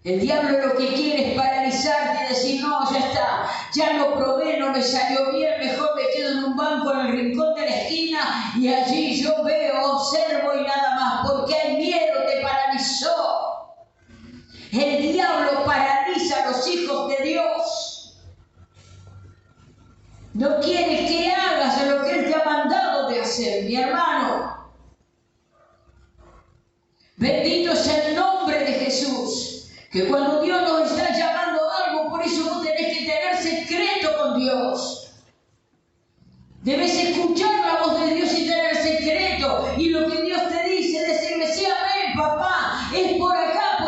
El diablo lo que quiere es paralizarte y decir, no, ya está, ya lo probé, no me salió bien, mejor me quedo en un banco en el rincón de la esquina y allí yo veo, observo y nada más, porque el miedo te paralizó. El diablo paraliza a los hijos de Dios. No quiere que hagas lo que Él te ha mandado de hacer, mi hermano. Bendito es el nombre de Jesús. Que cuando Dios nos está llamando a algo, por eso vos tenés que tener secreto con Dios. Debes escuchar la voz de Dios y tener secreto. Y lo que Dios te dice, decirme, sí, amén, papá, es por acá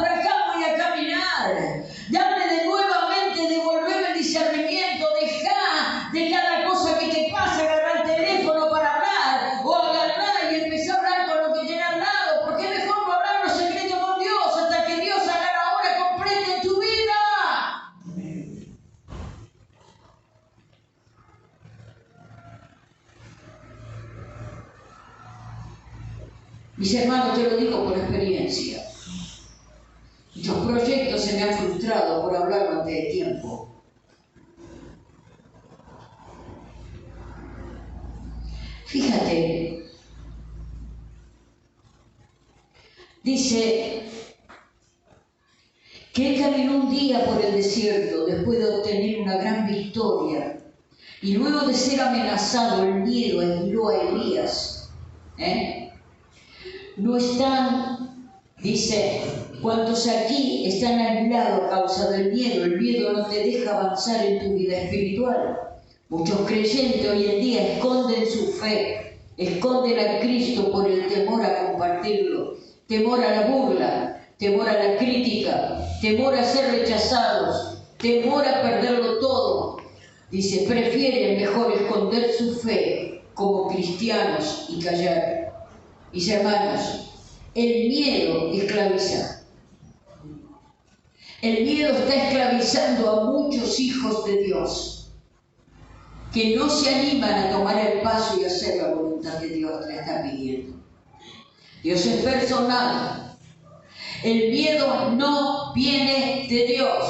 voy a caminar. Dame nuevamente, devolverme el discernimiento, deja de cada cosa que te pasa, agarrar el teléfono para hablar, o agarrar y empezar a hablar con lo que tiene al lado, porque es mejor no hablar los secretos con Dios hasta que Dios haga la obra completa en tu vida. Mis hermanos, te lo digo por experiencia. Muchos proyectos se me han frustrado por hablar antes de tiempo. Fíjate, dice que él caminó un día por el desierto después de obtener una gran victoria y luego de ser amenazado, el miedo aisló a Elías. No están, dice, ¿cuántos aquí están aislados a causa del miedo? El miedo no te deja avanzar en tu vida espiritual. Muchos creyentes hoy en día esconden su fe, esconden a Cristo por el temor a compartirlo, temor a la burla, temor a la crítica, temor a ser rechazados, temor a perderlo todo. Dice, prefieren mejor esconder su fe como cristianos y callar. Mis hermanos, el miedo esclaviza. El miedo está esclavizando a muchos hijos de Dios que no se animan a tomar el paso y hacer la voluntad que Dios le está pidiendo. Dios es personal. El miedo no viene de Dios.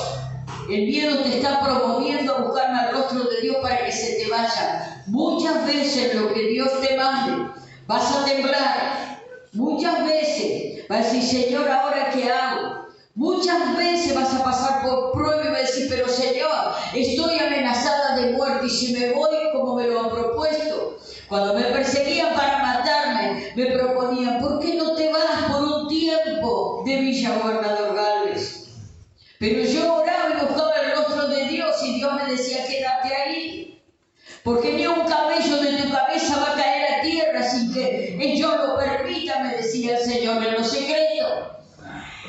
El miedo te está promoviendo a buscar el rostro de Dios para que se te vaya. Muchas veces lo que Dios te mande, vas a temblar. Muchas veces vas a decir, Señor, ¿ahora qué hago? Muchas veces vas a pasar por prueba y vas a decir, pero Señor, estoy amenazada de muerte y si me voy como me lo han propuesto. Cuando me perseguían para matarme, me proponían, ¿por qué no te vas por un tiempo de Villa Gobernador Galvez? Pero yo oraba y buscaba el rostro de Dios y Dios me decía, quédate ahí. Porque ni un cabello de tu cabeza va a caer a tierra sin que yo lo permita, me decía el Señor en lo secreto.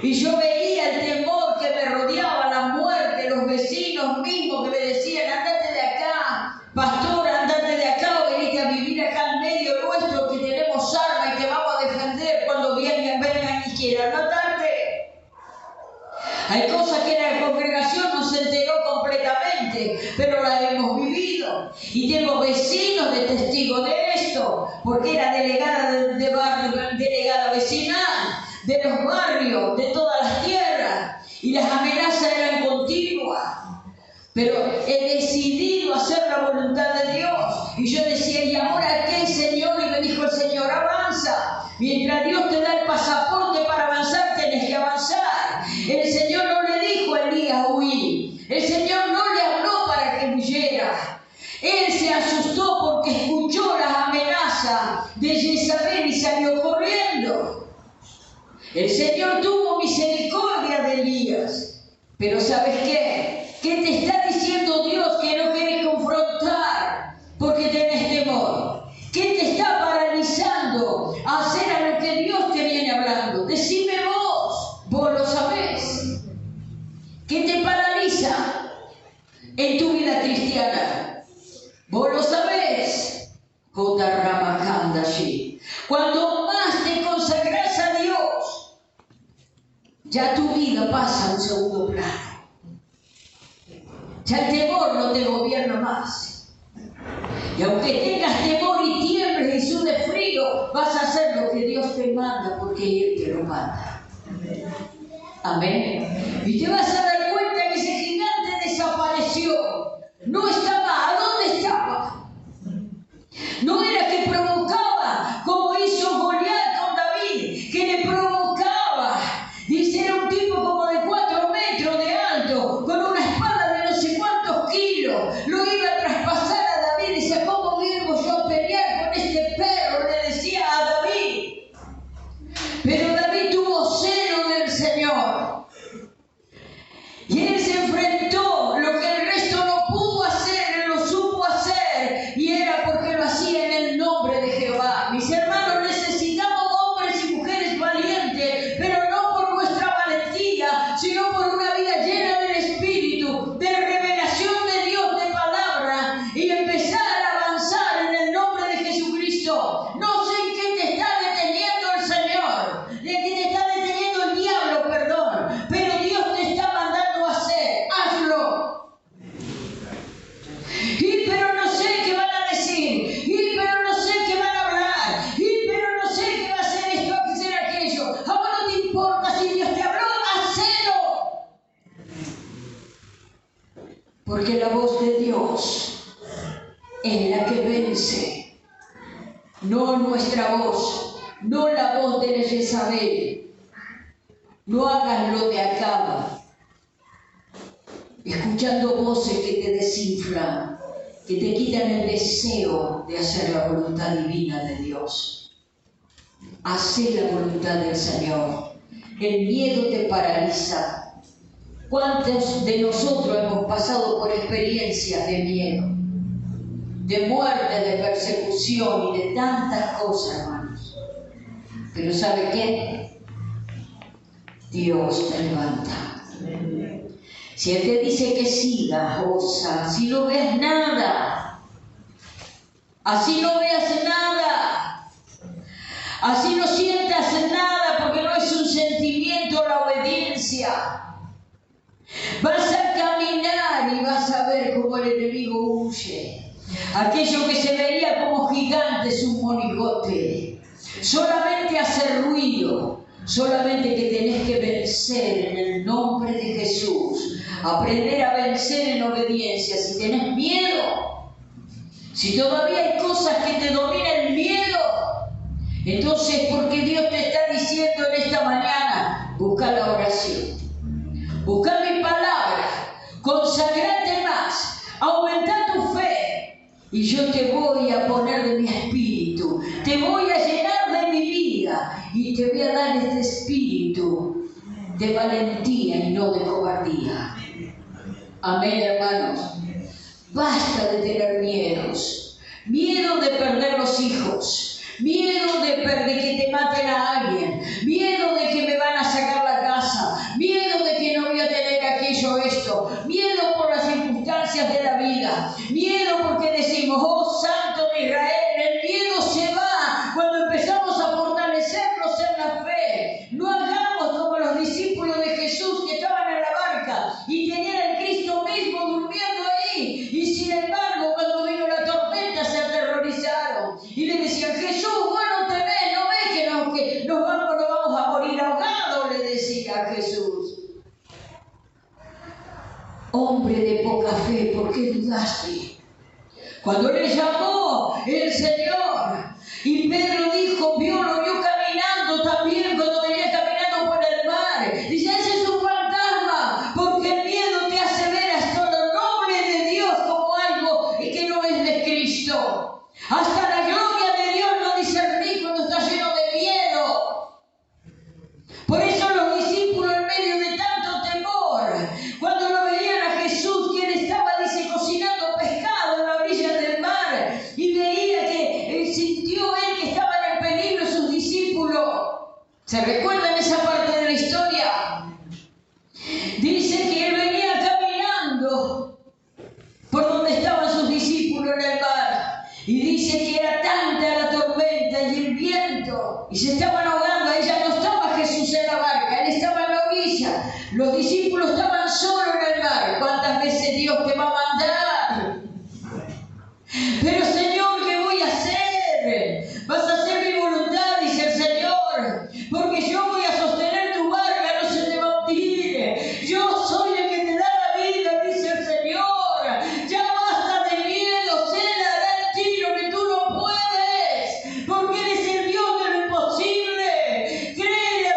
Y yo veía el temor que me rodeaba, la muerte, los vecinos mismos que me decían, andate de acá, pastor, andate de acá o venite a vivir acá en medio nuestro que tenemos armas y te vamos a defender cuando vengan y quieran matarte. Hay cosas que en la congregación no se enteró completamente, pero las hemos vivido. Y tengo vecinos de testigos de esto, porque era delegada de barrio, delegada vecinal, de los barrios, de todas las tierras, y las amenazas eran continuas. Pero he decidido hacer la voluntad de Dios. Y yo decía, ¿y ahora qué, Señor? Y me dijo el Señor, avanza. Mientras Dios te da el pasaporte para avanzar, tenés que avanzar. El Señor no le dijo a Elías huir. El Señor no le habló para que huyera. Él se asustó porque escuchó las amenazas de Jezabel y salió corriendo. El Señor tuvo misericordia de Elías. Pero ¿sabes qué? ¿Qué te está diciendo Dios que no querés confrontar porque tenés temor? Cuando más te consagras a Dios, ya tu vida pasa a un segundo plano. Ya el temor no te gobierna más. Y aunque tengas temor y tiembles y sudes frío, vas a hacer lo que Dios te manda, porque Él te lo manda. Amén. Y te vas a dar cuenta que ese gigante desapareció. No estaba. ¿A dónde estaba? No era que provocaba, como hizo Goliat con David, que le provocaba. Dice, era un tipo como de 4 metros de alto, con una espada de no sé cuántos kilos. Lo iba a traspasar a David. Dice, ¿cómo vengo yo a pelear con este perro? Le decía a David. Pero David tuvo celo del Señor. Y él se enfrentó. Lo que el resto no pudo hacer, él lo supo hacer. Y era porque lo hacía en el nombre de Jehová. Mis hermanos, necesitamos hombres y mujeres valientes, pero no por nuestra valentía, sino por una vida llena del Espíritu, de revelación de Dios, de palabra, y empezar a avanzar en el nombre de Jesucristo. No sé en qué te está deteniendo el Señor, en qué te está deteniendo el diablo, perdón, pero Dios te está mandando a hacer. Hazlo. Y pero no sé qué van a decir, y pero no sé qué van a hablar, y pero no sé qué va a hacer esto, qué hacer aquello. Ahora no te importa si Dios te habló, hacelo. Porque la voz de Dios es la que vence, no nuestra voz, no la voz de Jezabel. No hagas lo de Acab, escuchando voces que te desinflan, que te quitan el deseo de hacer la voluntad divina de Dios. Hacé la voluntad del Señor. El miedo te paraliza. ¿Cuántos de nosotros hemos pasado por experiencias de miedo, de muerte, de persecución y de tantas cosas, hermanos? Pero ¿sabe qué? Dios te levanta. Si Él te dice que sigas, osa. Si no veas nada, así no veas nada, así no sientas nada, porque no es un sentimiento la obediencia. Vas a caminar y vas a ver cómo el enemigo huye. Aquello que se veía como gigante es un monigote. Solamente hace ruido. Solamente que tenés que vencer en el nombre de Jesús. Aprender a vencer en obediencia. Si tenés miedo, si todavía hay cosas que te domina el miedo, entonces porque Dios te está diciendo en esta mañana, busca la oración, busca mi palabra, consagrate más, aumenta tu fe, y yo te voy a poner de mi espíritu, te voy a llenar de mi vida, y te voy a dar este espíritu de valentía y no de cobardía. Amén, hermanos. Basta de tener miedos. Miedo de perder los hijos. Miedo de que te maten a alguien. Miedo de que me van a sacar la casa. Miedo de que no voy a tener aquello, esto. Miedo por las circunstancias de la vida. Miedo porque decimos, oh Santo de Israel, el miedo se va cuando empezamos a fortalecernos en la fe. No hagamos como los discípulos de Jesús que estaban en la barca y tenían el Cristo mismo durmiendo ahí. Y sin embargo, cuando vino la tormenta se aterrorizaron. Y le decían, Jesús, vos no te ves, no ves que nos vamos a morir ahogados, le decía Jesús. Hombre de poca fe, ¿por qué dudaste? Cuando le llamó el Señor y Pedro dijo, lo vio caminando también cuando venía caminando por el mar. Dice, ese es un fantasma, porque el miedo te hace ver hasta lo noble de Dios como algo que no es de Cristo. Hasta la gloria de Dios no discernís cuando está lleno de miedo. Por eso los discípulos en medio de tanto temor, cuando lo veían a Jesús, que él estaba, dice, cocinando pescado en la orilla del mar, y veía que sintió él que estaban en peligro sus discípulos. ¿Se recuerdan esa parte de la historia? Dice que él venía caminando por donde estaban sus discípulos en el mar, y dice que era tan y se estaban ahogando. Ahí ya no estaba Jesús en la barca, Él estaba en la orilla. Los discípulos estaban solos en el mar. ¿Cuántas veces Dios te va a mandar? Pero Señor, ¿qué voy a hacer? Vas a hacer mi voluntad, dice el Señor, porque yo voy a sostener tu barca, no se te va a hundir. Yo soy el que te da la vida, dice el Señor. Ya basta de miedo, Él hará en ti lo que tú no puedes, porque eres el Dios de lo imposible. Créele a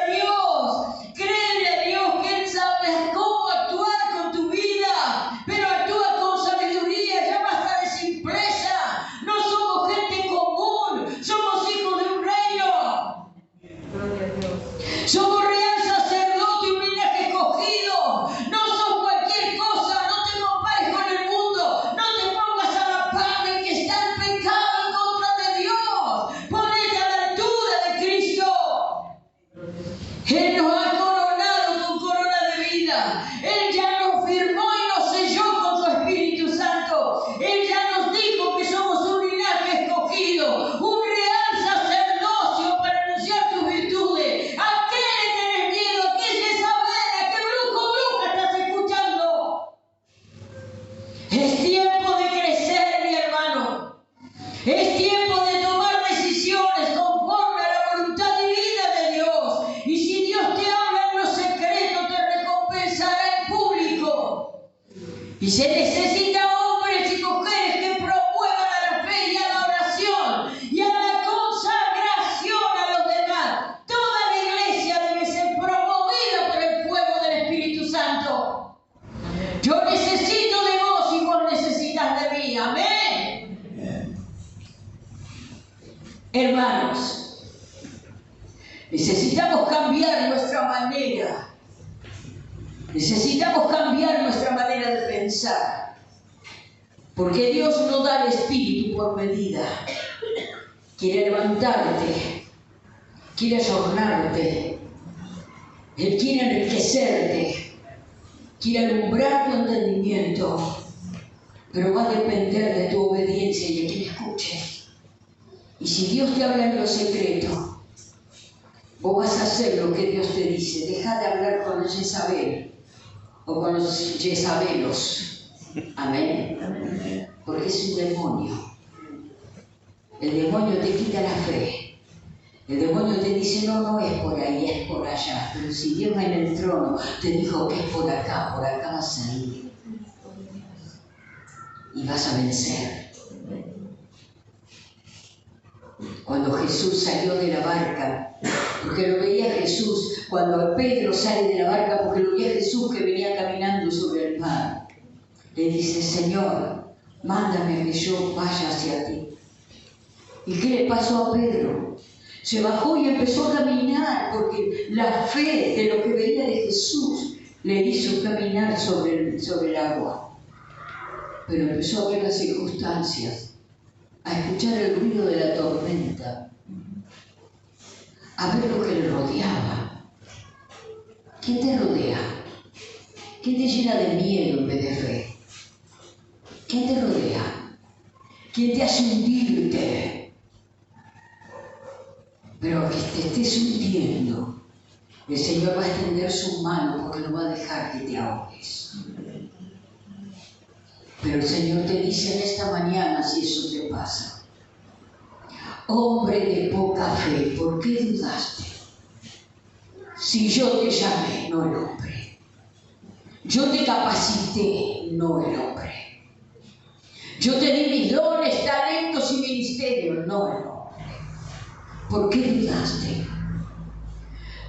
Dios que Él sabe cómo actuar con tu vida, pero actúa con sabiduría. Ya basta de simpleza. No somos gente común, somos hijos de un reino. Somos real sacerdote, un linaje escogido. No sos cualquier cosa. No te compares con el mundo. No te pongas a la par del que está en pecado en contra de Dios. Ponete a la altura de Cristo. Él nos ha coronado con corona de vida. Él ya nos firmó y nos selló con su Espíritu Santo. Él ya nos dijo que somos un linaje escogido, un real sacerdocio para anunciar tus virtudes. ¿A qué le tenés miedo? ¿A qué Jezabel? ¿A qué brujo o bruja estás escuchando? Es tiempo de crecer, mi hermano. Es tiempo de tomar decisiones conforme a la voluntad divina de Dios. Y si Dios te habla en lo secreto, te recompensará en público. Y se necesita hombres y mujeres que promuevan a la fe y a la oración y a la consagración a los demás. Toda la iglesia debe ser promovida por el fuego del Espíritu Santo. Yo necesito de vos y vos necesitas de mí. Amén. Hermanos, necesitamos cambiar nuestra manera. Necesitamos cambiar nuestra manera de pensar. Porque Dios no da el espíritu por medida. Quiere levantarte. Quiere ayornarte. Él quiere enriquecerte. Quiere alumbrar tu entendimiento. Pero va a depender de tu obediencia y de quien escuche. Y si Dios te habla en lo secreto, vos vas a hacer lo que Dios te dice. Deja de hablar con el Jezabel o con los Jezabelos. Amén. Porque es un demonio. El demonio te quita la fe. El demonio te dice, no es por ahí, es por allá. Pero si Dios en el trono te dijo que es por acá vas a ir. Y vas a vencer. Cuando Jesús salió de la barca, porque lo veía Jesús, cuando Pedro sale de la barca, porque lo veía Jesús que venía caminando sobre el mar, le dice, Señor, mándame que yo vaya hacia ti. ¿Y qué le pasó a Pedro? Se bajó y empezó a caminar, porque la fe de lo que veía de Jesús le hizo caminar sobre el agua. Pero empezó a ver las circunstancias, a escuchar el ruido de la tormenta, a ver lo que le rodeaba. ¿Quién te rodea? ¿Quién te llena de miedo en vez de fe? ¿Quién te rodea? ¿Quién te hace hundirte? Pero que te estés hundiendo, el Señor va a extender su mano porque no va a dejar que te ahogues. Pero el Señor te dice en esta mañana, si eso te pasa, hombre de poca fe, ¿por qué dudaste? Si yo te llamé, no el hombre. Yo te capacité, no el hombre. Yo te di mis dones, talentos y ministerios, no el hombre. ¿Por qué dudaste?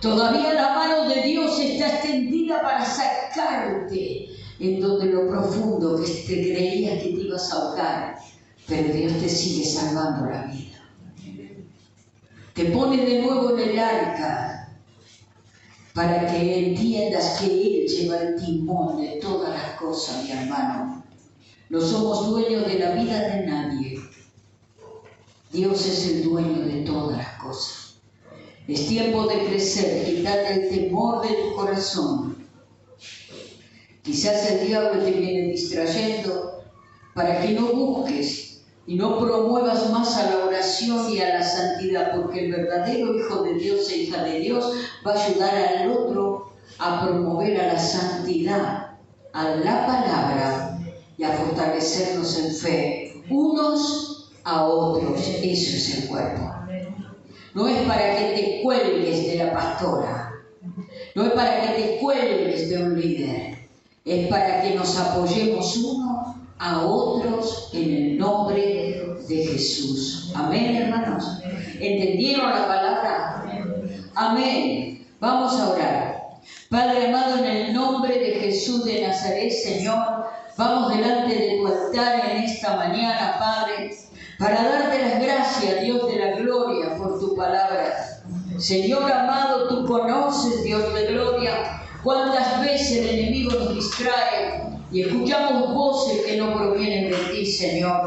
Todavía la mano de Dios está extendida para sacarte en donde lo profundo que te creías que te ibas a ahogar, pero Dios te sigue salvando la vida. Te pone de nuevo en el arca para que entiendas que Él lleva el timón de todas las cosas, mi hermano. No somos dueños de la vida de nadie. Dios es el dueño de todas las cosas. Es tiempo de crecer, quítate el temor de tu corazón. Quizás el diablo te viene distrayendo para que no busques y no promuevas más a la oración y a la santidad vida, porque el verdadero hijo de Dios e hija de Dios va a ayudar al otro a promover a la santidad, a la palabra y a fortalecernos en fe, unos a otros. Eso es el cuerpo. No es para que te cuelgues de la pastora, no es para que te cuelgues de un líder, es para que nos apoyemos unos a otros en el nombre de Jesús. Amén, hermanos. ¿Entendieron la palabra? Amén. Vamos a orar. Padre amado, en el nombre de Jesús de Nazaret, Señor, vamos delante de tu altar en esta mañana, Padre, para darte las gracias, Dios de la gloria, por tu palabra. Señor amado, tú conoces, Dios de gloria, cuántas veces el enemigo nos distrae y escuchamos voces que no provienen de ti, Señor.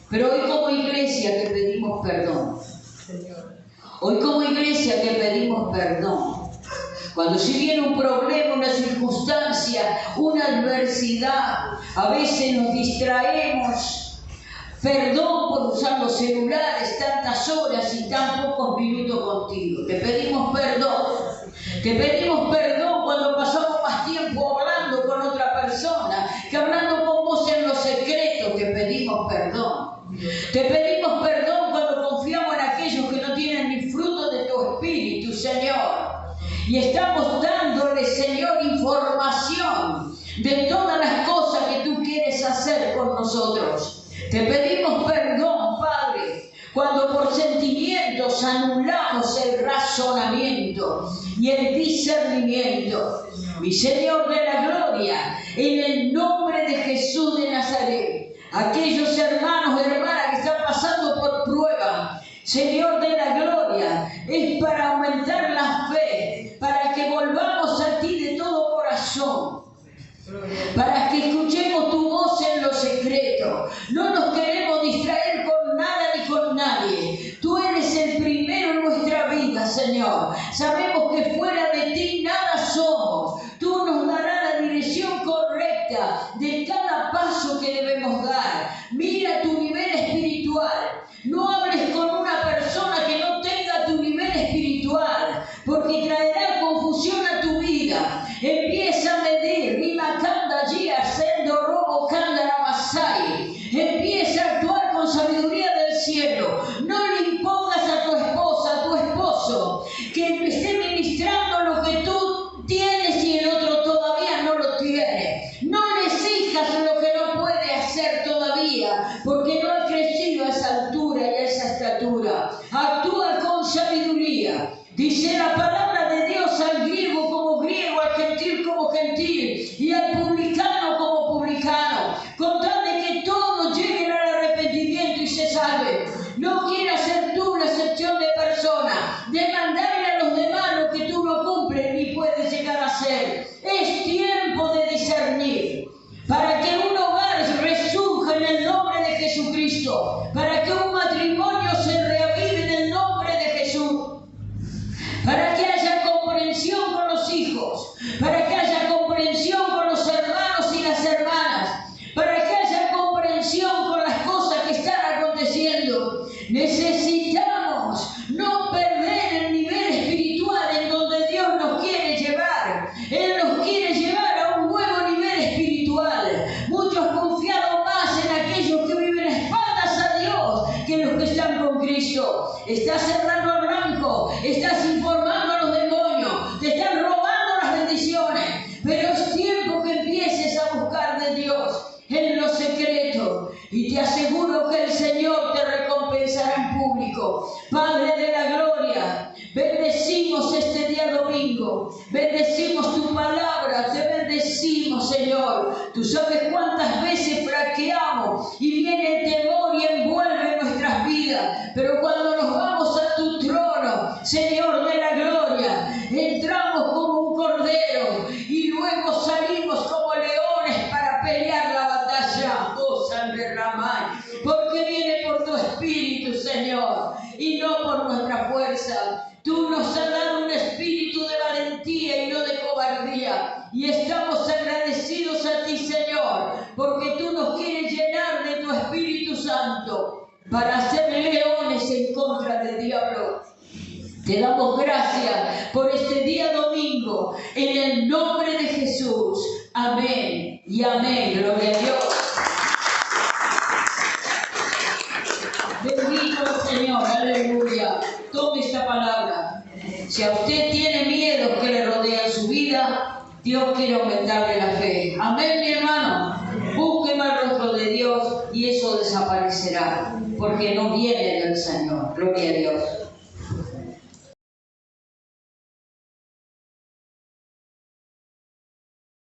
Pero hoy como iglesia te pedimos perdón. Hoy como iglesia te pedimos perdón. Cuando si viene un problema, una circunstancia, una adversidad, a veces nos distraemos. Perdón por usar los celulares tantas horas y tan pocos minutos contigo. Te pedimos perdón. Te pedimos perdón cuando pasamos más tiempo hablando con otra persona que hablando con vos en los secretos. Te pedimos perdón. Te pedimos perdón cuando confiamos en aquellos que no tienen ni fruto de tu espíritu, Señor. Y estamos dándole, Señor, información de todas las cosas que tú quieres hacer con nosotros. Te pedimos perdón, Padre, cuando por sentimientos anulamos el razonamiento y el discernimiento. Mi Señor de la gloria, en el nombre de Jesús de Nazaret, aquellos hermanos, hermanas que están pasando por prueba, Señor de la gloria, es para aumentar la fe, para que volvamos a ti de todo corazón, para que escuchemos tu voz en lo secreto. No nos queremos distraer con nada ni con nadie. Tú eres el primero en nuestra vida, Señor. Sabemos que fuera de ti nada somos. Tú nos darás la dirección correcta de cada paso que debemos dar. Mira tu nivel espiritual. No hables con una persona que no tenga tu nivel espiritual, porque traerá confusión a tu vida. Empieza a medir, Rimakanda allí, haciendo robo, Kanda Masai. Empieza a actuar con sabiduría del cielo. No le impongas a tu esposa, a tu esposo, que esté ministrando lo que tú tienes y el otro todavía no lo tiene. No le exijas lo que no puede hacer todavía, porque no ha crecido a esa altura y a esa estatura. Actúa con sabiduría. Dice la palabra de Dios al griego como griego, al gentil como gentil y al publicano como publicano, con tal de que todos lleguen al arrepentimiento y se salven. No quieras ser tú una excepción de persona, demandarle a los demás lo que tú no cumples ni puedes llegar a ser. Es tiempo de discernir, para que un hogar resurja en el nombre de Jesucristo, para que un matrimonio se reavive en el nombre de Jesús, para que haya comprensión con los hijos, para que haya comprensión con los hermanos y las hermanas, para que haya comprensión con las cosas que están aconteciendo. Necesitamos no perder el nivel espiritual en donde Dios nos quiere llevar. Él nos quiere llevar a un nuevo nivel espiritual. Muchos confiaron más en aquellos que viven espaldas a Dios que los que están con Cristo. Estás cerrando el blanco, estás informando a los demonios, te están robando las bendiciones, pero es tiempo que empieces a buscar de Dios en lo secreto, y te aseguro que el Señor te recompensará en público. Padre de la gloria, bendecimos este día domingo, bendecimos tu palabra, te bendecimos, Señor. Tú sabes cuántas veces fraqueamos y viene el temor y envuelve nuestras vidas, pero cuando nos vamos a tu trono, Señor de la gloria, entramos como un cordero y luego salimos como leones para pelear la batalla. Oh, San Ramay, porque viene por tu espíritu, Señor, y no por nuestra fuerza. Tú nos has dado un espíritu de valentía y no de cobardía, y estamos agradecidos a ti, Señor, porque tú nos quieres llenar de tu Espíritu Santo para ser leones en contra del diablo. Te damos gracias por este día domingo, en el nombre de Jesús. Amén y amén. Gloria a Dios. Bendito el Señor, aleluya. Tome esta palabra. Si a usted tiene miedo que le rodean su vida, Dios quiere aumentarle la fe. Amén, mi hermano. Busque más el rostro de Dios y eso desaparecerá, porque no viene del Señor. Gloria a Dios.